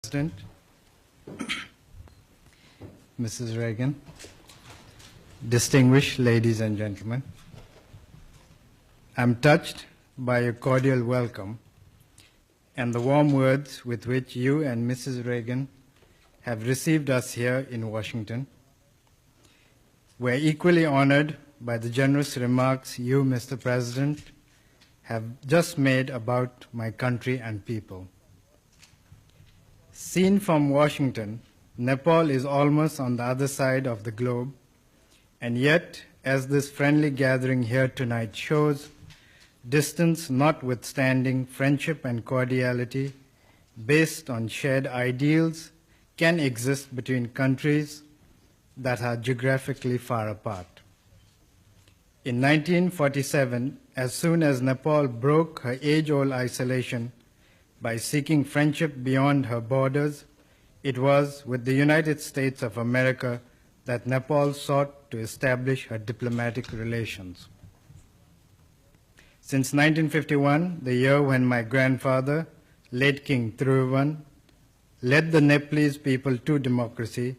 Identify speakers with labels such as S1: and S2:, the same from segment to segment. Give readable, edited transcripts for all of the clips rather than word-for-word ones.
S1: President, Mrs. Reagan, distinguished ladies and gentlemen, I'm touched by your cordial welcome and the warm words with which you and Mrs. Reagan have received us here in Washington. We're equally honored by the generous remarks you, Mr. President, have just made about my country and people. Seen from Washington, Nepal is almost on the other side of the globe, and yet, as this friendly gathering here tonight shows, distance notwithstanding, friendship and cordiality based on shared ideals can exist between countries that are geographically far apart. In 1947, as soon as Nepal broke her age-old isolation by seeking friendship beyond her borders, it was with the United States of America that Nepal sought to establish her diplomatic relations. Since 1951, the year when my grandfather, late King Thiruvan, led the Nepalese people to democracy,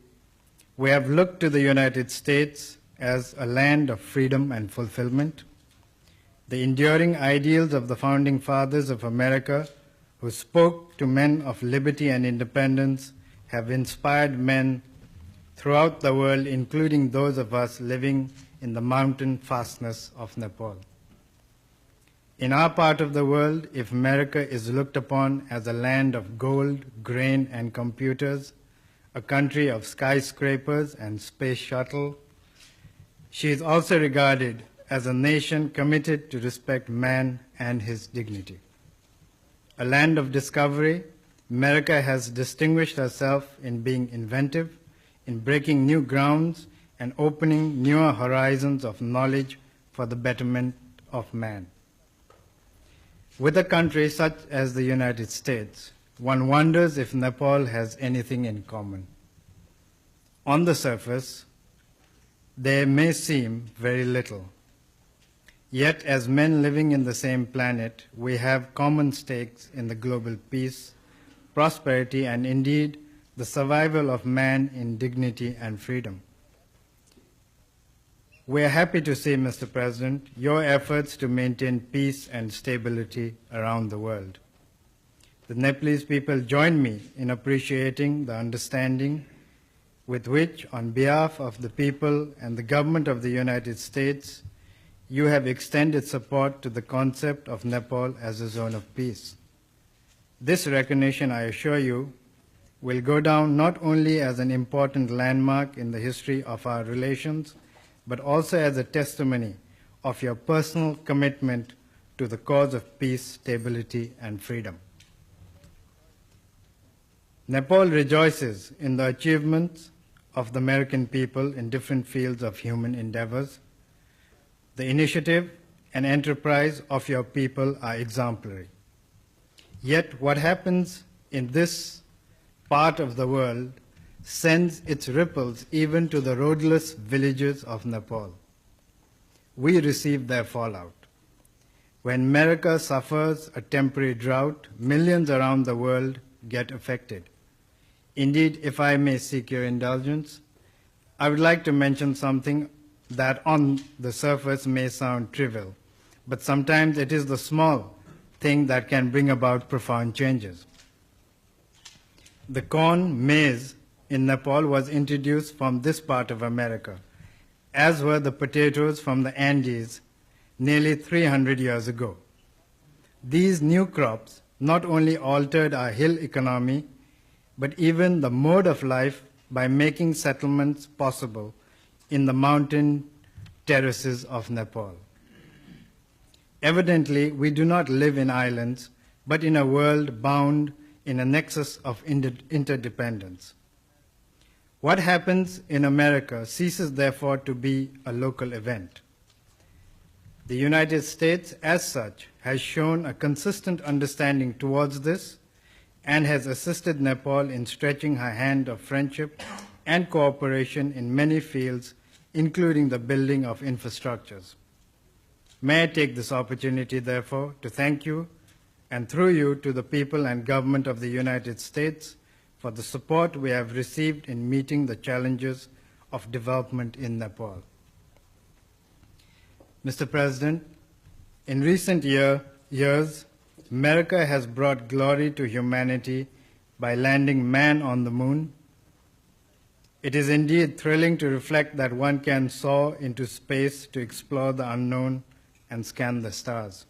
S1: we have looked to the United States as a land of freedom and fulfillment. The enduring ideals of the founding fathers of America, who spoke to men of liberty and independence, have inspired men throughout the world, including those of us living in the mountain fastness of Nepal. In our part of the world, if America is looked upon as a land of gold, grain, and computers, a country of skyscrapers and space shuttle, she is also regarded as a nation committed to respect man and his dignity. A land of discovery, America has distinguished herself in being inventive, in breaking new grounds, and opening newer horizons of knowledge for the betterment of man. With a country such as the United States, one wonders if Nepal has anything in common. On the surface, there may seem very little. Yet, as men living in the same planet, we have common stakes in the global peace, prosperity, and indeed the survival of man in dignity and freedom. We are happy to see, Mr. President, your efforts to maintain peace and stability around the world. The Nepalese people join me in appreciating the understanding with which, on behalf of the people and the government of the United States, you have extended support to the concept of Nepal as a zone of peace. This recognition, I assure you, will go down not only as an important landmark in the history of our relations, but also as a testimony of your personal commitment to the cause of peace, stability, and freedom. Nepal rejoices in the achievements of the American people in different fields of human endeavors. The initiative and enterprise of your people are exemplary. Yet what happens in this part of the world sends its ripples even to the roadless villages of Nepal. We receive their fallout. When America suffers a temporary drought, millions around the world get affected. Indeed, if I may seek your indulgence, I would like to mention something that on the surface may sound trivial, but sometimes it is the small thing that can bring about profound changes. The corn, maize, in Nepal was introduced from this part of America, as were the potatoes from the Andes nearly 300 years ago. These new crops not only altered our hill economy, but even the mode of life by making settlements possible in the mountain terraces of Nepal. Evidently, we do not live in islands, but in a world bound in a nexus of interdependence. What happens in America ceases, therefore, to be a local event. The United States, as such, has shown a consistent understanding towards this and has assisted Nepal in stretching her hand of friendship and cooperation in many fields, including the building of infrastructures. May I take this opportunity, therefore, to thank you, and through you to the people and government of the United States for the support we have received in meeting the challenges of development in Nepal. Mr. President, in recent years, America has brought glory to humanity by landing man on the moon. It is indeed thrilling to reflect that one can soar into space to explore the unknown and scan the stars.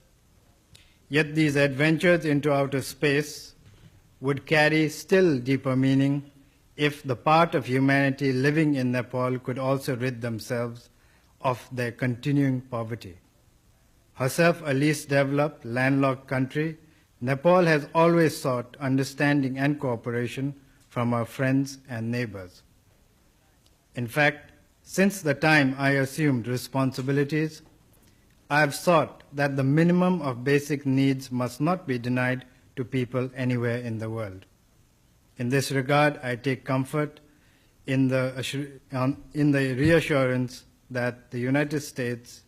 S1: Yet these adventures into outer space would carry still deeper meaning if the part of humanity living in Nepal could also rid themselves of their continuing poverty. Herself a least developed, landlocked country, Nepal has always sought understanding and cooperation from our friends and neighbors. In fact, since the time I assumed responsibilities, I have sought that the minimum of basic needs must not be denied to people anywhere in the world. In this regard, I take comfort in the reassurance that the United States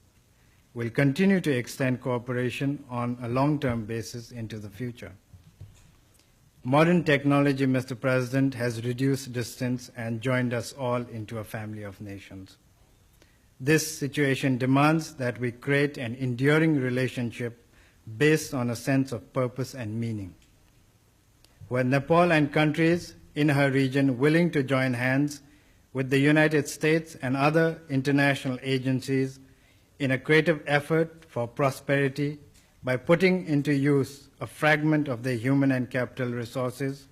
S1: will continue to extend cooperation on a long-term basis into the future. Modern technology, Mr. President, has reduced distance and joined us all into a family of nations. This situation demands that we create an enduring relationship based on a sense of purpose and meaning. Were Nepal and countries in her region willing to join hands with the United States and other international agencies in a creative effort for prosperity by putting into use a fragment of their human and capital resources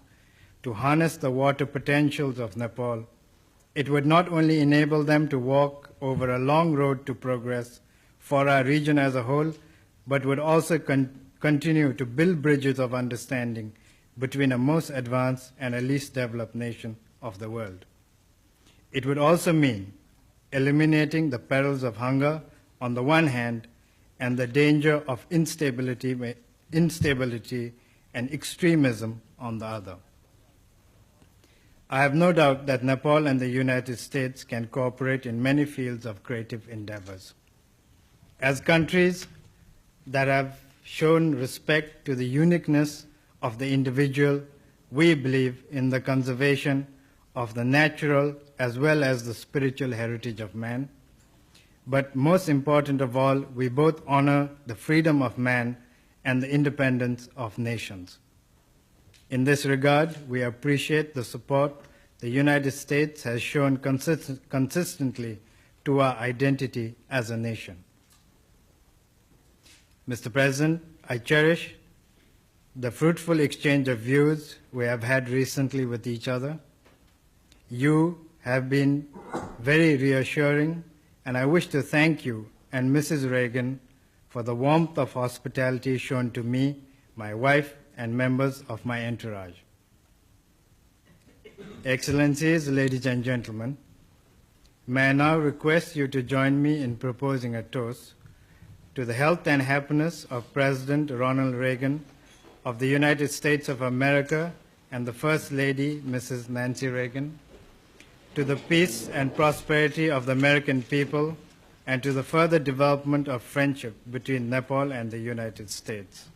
S1: to harness the water potentials of Nepal, it would not only enable them to walk over a long road to progress for our region as a whole, but would also continue to build bridges of understanding between a most advanced and a least developed nation of the world. It would also mean eliminating the perils of hunger on the one hand and the danger of instability and extremism on the other. I have no doubt that Nepal and the United States can cooperate in many fields of creative endeavors. As countries that have shown respect to the uniqueness of the individual, we believe in the conservation of the natural as well as the spiritual heritage of man. But most important of all, we both honor the freedom of man and the independence of nations. In this regard, we appreciate the support the United States has shown consistently to our identity as a nation. Mr. President, I cherish the fruitful exchange of views we have had recently with each other. You have been very reassuring, and I wish to thank you and Mrs. Reagan for the warmth of hospitality shown to me, my wife, and members of my entourage. Excellencies, ladies and gentlemen, may I now request you to join me in proposing a toast to the health and happiness of President Ronald Reagan of the United States of America and the First Lady, Mrs. Nancy Reagan, to the peace and prosperity of the American people, and to the further development of friendship between Nepal and the United States.